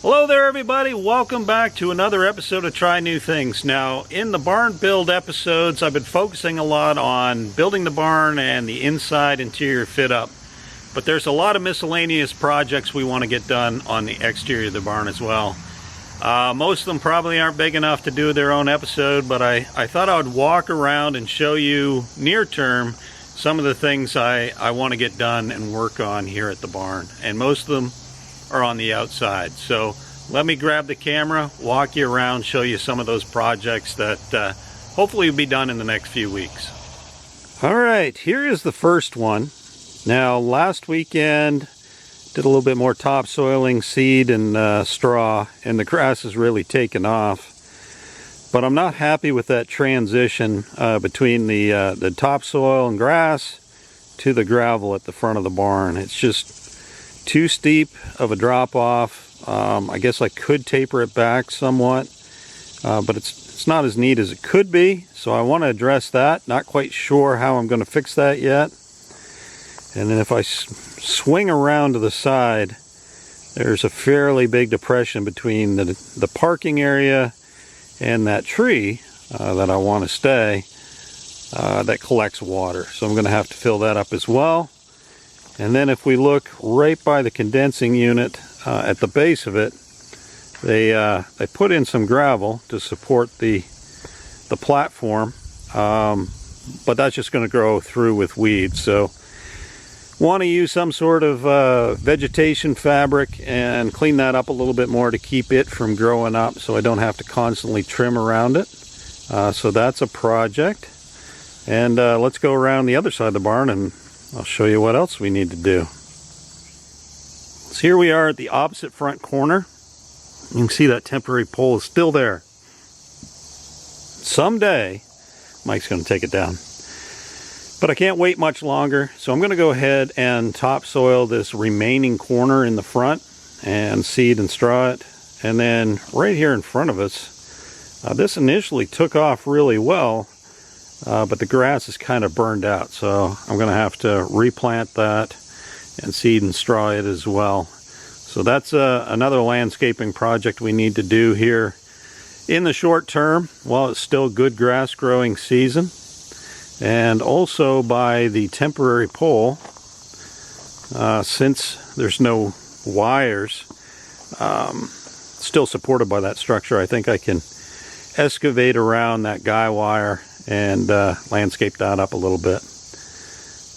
Hello there everybody, welcome back to another episode of Try New Things. Now in the barn build episodes I've been focusing a lot on building the barn and the inside interior fit up. But there's a lot of miscellaneous projects we want to get done on the exterior of the barn as well. Most of them probably aren't big enough to do their own episode, but I thought I would walk around and show you near term some of the things I want to get done and work on here at the barn. And most of them are on the outside. So let me grab the camera, walk you around, show you some of those projects that hopefully will be done in the next few weeks. All right, here is the first one. Now last weekend did a little bit more topsoiling, seed and straw, and the grass has really taken off. But I'm not happy with that transition between the topsoil and grass to the gravel at the front of the barn. It's just too steep of a drop off. I guess I could taper it back somewhat, but it's not as neat as it could be. So I want to address that. Not quite sure how I'm going to fix that yet. And then if I swing around to the side, there's a fairly big depression between the parking area and that tree that I want to stay that collects water. So I'm going to have to fill that up as well. And then if we look right by the condensing unit at the base of it, they put in some gravel to support the platform, but that's just going to grow through with weeds. So want to use some sort of vegetation fabric and clean that up a little bit more to keep it from growing up so I don't have to constantly trim around it. So that's a project. And let's go around the other side of the barn and I'll show you what else we need to do. So here we are at the opposite front corner. You can see that temporary pole is still there. Someday, Mike's going to take it down. But I can't wait much longer, so I'm going to go ahead and topsoil this remaining corner in the front and seed and straw it. And then right here in front of us, this initially took off really well. But the grass is kind of burned out, so I'm going to have to replant that and seed and straw it as well. So that's another landscaping project we need to do here in the short term while it's still good grass growing season. And also by the temporary pole, since there's no wires still supported by that structure, I think I can excavate around that guy wire and landscape that up a little bit.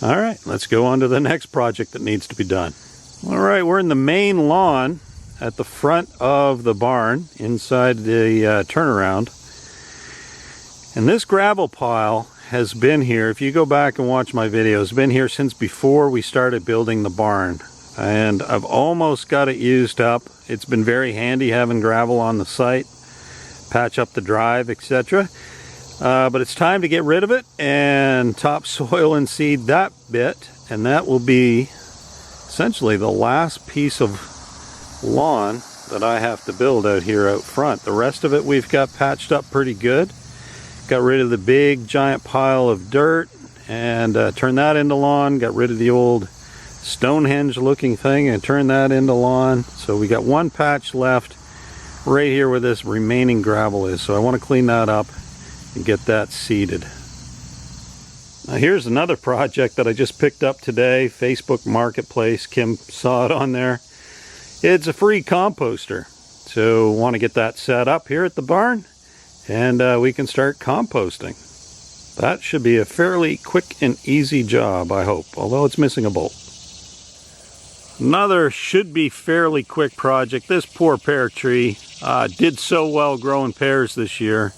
All right, let's go on to the next project that needs to be done. All right, we're in the main lawn at the front of the barn inside the turnaround. And this gravel pile has been here, if you go back and watch my videos, been here since before we started building the barn. And I've almost got it used up. It's been very handy having gravel on the site, patch up the drive, etc. But it's time to get rid of it and topsoil and seed that bit, and that will be essentially the last piece of lawn that I have to build out here out front. The rest of it we've got patched up pretty good. Got rid of the big giant pile of dirt and turned that into lawn. Got rid of the old Stonehenge looking thing and turned that into lawn. So we got one patch left right here where this remaining gravel is. So I want to clean that up and get that seeded. Now here's another project that I just picked up today, Facebook Marketplace. Kim saw it on there. It's a free composter. So want to get that set up here at the barn and we can start composting. That should be a fairly quick and easy job, I hope, although it's missing a bolt. Another should be fairly quick project. This poor pear tree did so well growing pears this year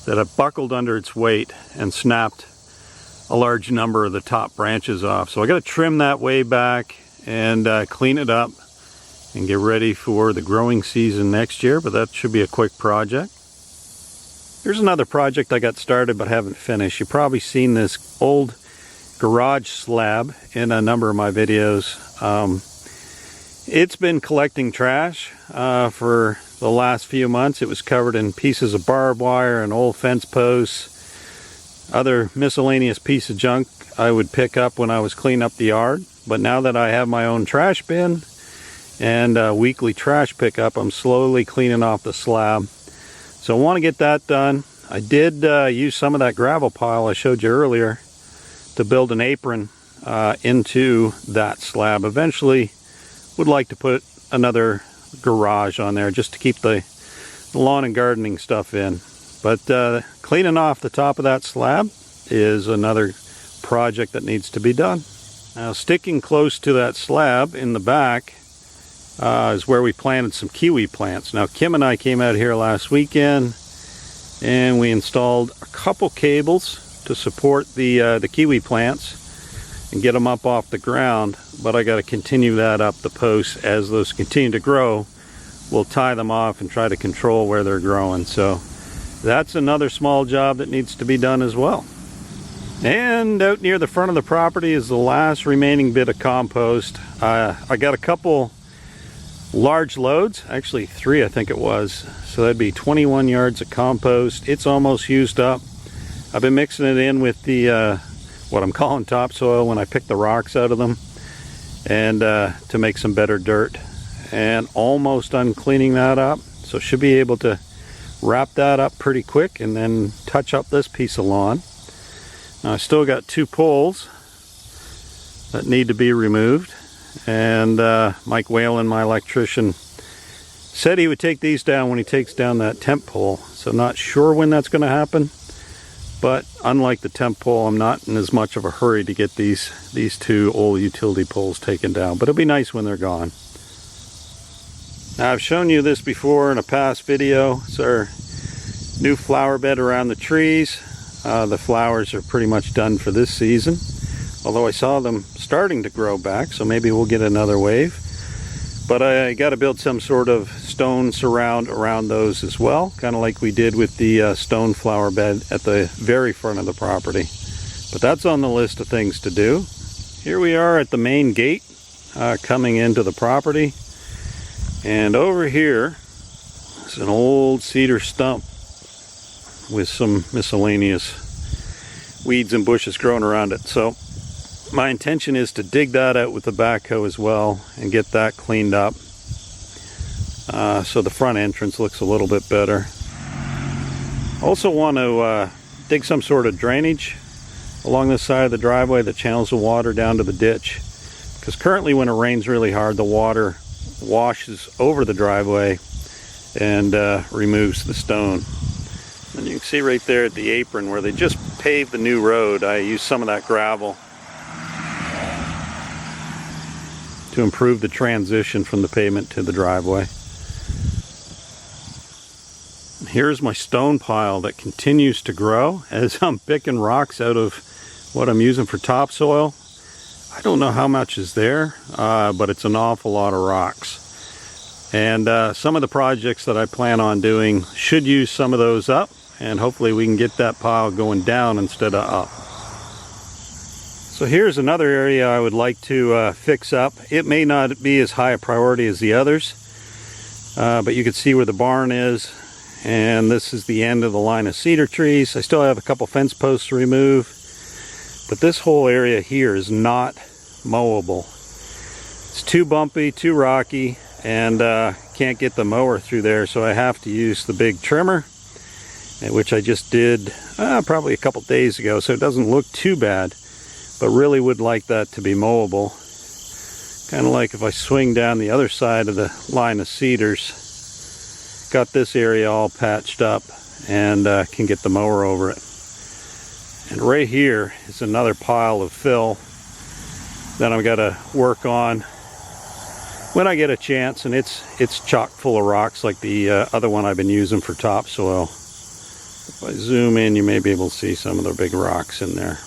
that it buckled under its weight and snapped a large number of the top branches off. So I got to trim that way back and clean it up and get ready for the growing season next year, but that should be a quick project. Here's another project I got started but haven't finished. You've probably seen this old garage slab in a number of my videos. It's been collecting trash for the last few months. It was covered in pieces of barbed wire and old fence posts, other miscellaneous piece of junk I would pick up when I was cleaning up the yard. But now that I have my own trash bin and weekly trash pickup, I'm slowly cleaning off the slab. So I want to get that done. I did use some of that gravel pile I showed you earlier to build an apron into that slab. Eventually would like to put another garage on there just to keep the lawn and gardening stuff in. But cleaning off the top of that slab is another project that needs to be done. Now, sticking close to that slab in the back is where we planted some kiwi plants. Now, Kim and I came out here last weekend and we installed a couple cables to support the kiwi plants and get them up off the ground, but I got to continue that up the posts. As those continue to grow, we'll tie them off and try to control where they're growing. So that's another small job that needs to be done as well. And out near the front of the property is the last remaining bit of compost. I got a couple large loads, actually 3 I think it was, so that'd be 21 yards of compost. It's almost used up. I've been mixing it in with the what I'm calling topsoil when I pick the rocks out of them, and to make some better dirt, and almost done cleaning that up. So should be able to wrap that up pretty quick and then touch up this piece of lawn. Now, I still got 2 poles that need to be removed, and Mike Whalen, my electrician, said he would take these down when he takes down that temp pole. So not sure when that's going to happen, but unlike the temp pole, I'm not in as much of a hurry to get these 2 old utility poles taken down, but it'll be nice when they're gone. Now, I've shown you this before in a past video. It's our new flower bed around the trees. The flowers are pretty much done for this season, although I saw them starting to grow back, so maybe we'll get another wave. But I got to build some sort of stone surround around those as well, kind of like we did with the stone flower bed at the very front of the property. But that's on the list of things to do. Here we are at the main gate coming into the property, and over here is an old cedar stump with some miscellaneous weeds and bushes growing around it. So my intention is to dig that out with the backhoe as well and get that cleaned up, so the front entrance looks a little bit better. Also want to dig some sort of drainage along the side of the driveway that channels the water down to the ditch, because currently when it rains really hard, the water washes over the driveway and removes the stone. And you can see right there at the apron where they just paved the new road, I used some of that gravel to improve the transition from the pavement to the driveway. Here's my stone pile that continues to grow as I'm picking rocks out of what I'm using for topsoil. I don't know how much is there, but it's an awful lot of rocks. And some of the projects that I plan on doing should use some of those up, and hopefully we can get that pile going down instead of up. So here's another area I would like to fix up. It may not be as high a priority as the others, but you can see where the barn is, and this is the end of the line of cedar trees. I still have a couple fence posts to remove, but this whole area here is not mowable. It's too bumpy, too rocky, and can't get the mower through there, so I have to use the big trimmer, which I just did probably a couple days ago, so it doesn't look too bad, but really would like that to be mowable. Kind of like if I swing down the other side of the line of cedars, got this area all patched up, and can get the mower over it. And right here is another pile of fill that I've got to work on when I get a chance, and it's chock full of rocks like the other one I've been using for topsoil. If I zoom in, you may be able to see some of the big rocks in there.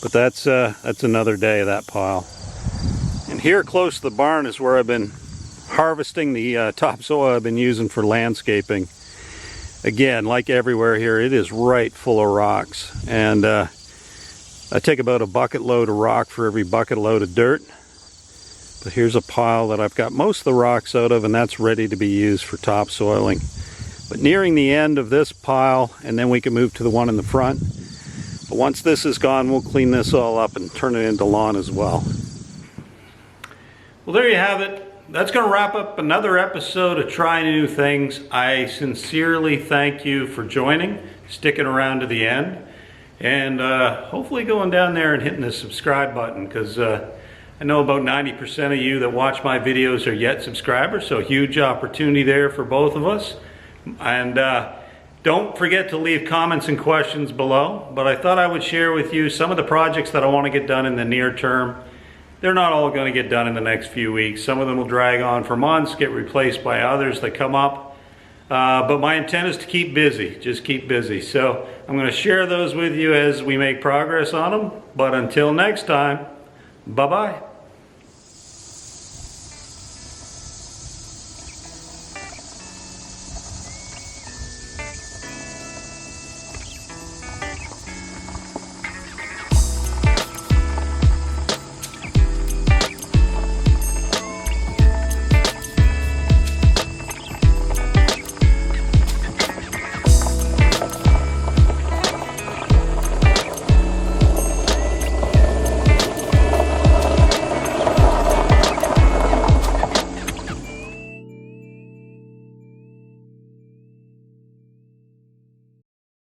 But that's another day of that pile. And here close to the barn is where I've been harvesting the topsoil I've been using for landscaping. Again, like everywhere here, it is right full of rocks. And I take about a bucket load of rock for every bucket load of dirt. But here's a pile that I've got most of the rocks out of, and that's ready to be used for topsoiling. But nearing the end of this pile, and then we can move to the one in the front. But once this is gone, we'll clean this all up and turn it into lawn as well. Well, there you have it. That's going to wrap up another episode of Try New Things. I sincerely thank you for joining, sticking around to the end, and hopefully going down there and hitting the subscribe button, because I know about 90% of you that watch my videos are yet subscribers, so huge opportunity there for both of us. And don't forget to leave comments and questions below, but I thought I would share with you some of the projects that I want to get done in the near term. They're not all going to get done in the next few weeks. Some of them will drag on for months, get replaced by others that come up. But my intent is to keep busy, just keep busy. So I'm going to share those with you as we make progress on them. But until next time, bye-bye.